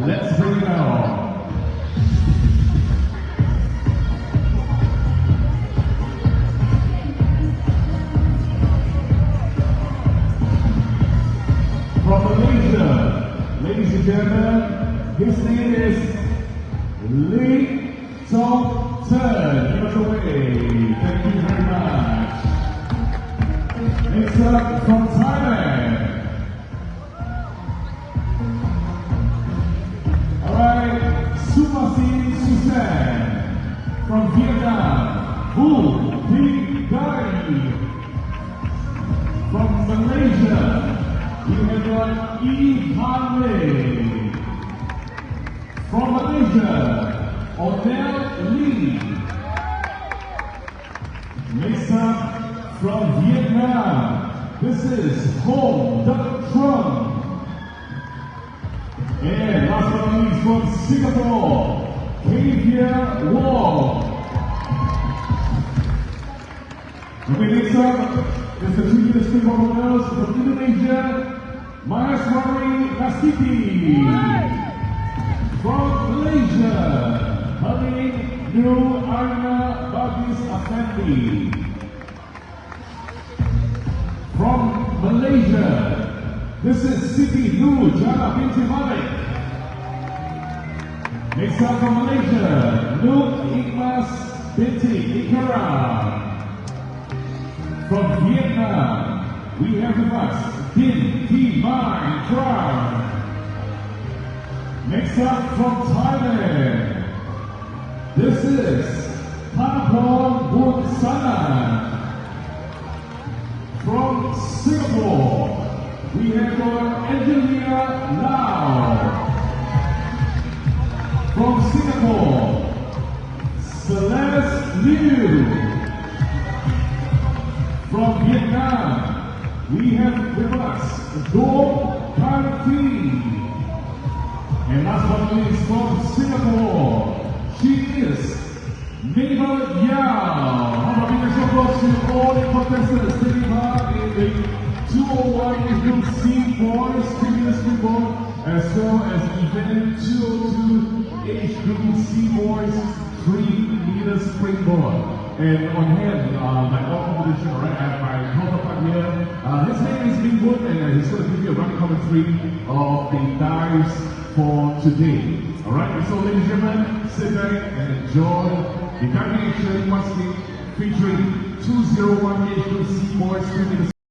Let's bring it on. From Malaysia, ladies and gentlemen, his name is Lee Tong Turn. Give us away. Thank you very much. Next up from Thailand. Alright, Sumasi Susan from Vietnam. Vu Thi Gai. From Malaysia, we have got E. Hanley. From Malaysia, Odell Lee. Next up from Vietnam, this is Ho Duc Trung. And last but not least from Singapore, Kavia Wong. Okay, next up is the 2-year Springbok girls from Indonesia, Maheswari Nastiti. From Malaysia, Halim Nur Arna Bagis Afendi. From Malaysia, this is Siti Nur Jana binti Malik. Next up from Malaysia, Nur Ikhlas binti Ikara. From Vietnam, we have with us Din Thi Mai Tran. Next up from Thailand, this is Panapon Bunsana. From Singapore, we have got Angelina Lau. From Singapore, Celeste Liu. From Vietnam, we have with us Do Can Thi. And last but not least, from Singapore, she is Mabel Yao. How about big applause to all the contestants taking part in the 201 Age Group C Boys Premier Springbok, as well as event 202 Age Group C Boys 3-meter Springboard. And on hand, like all competition, alright, I have my counterpart here. His name is Ming Woon, and he's going to give you a running commentary of the dives for today. Alright, so ladies and gentlemen, sit back and enjoy the diving action once again featuring 201 Age Group C Boys 3-meter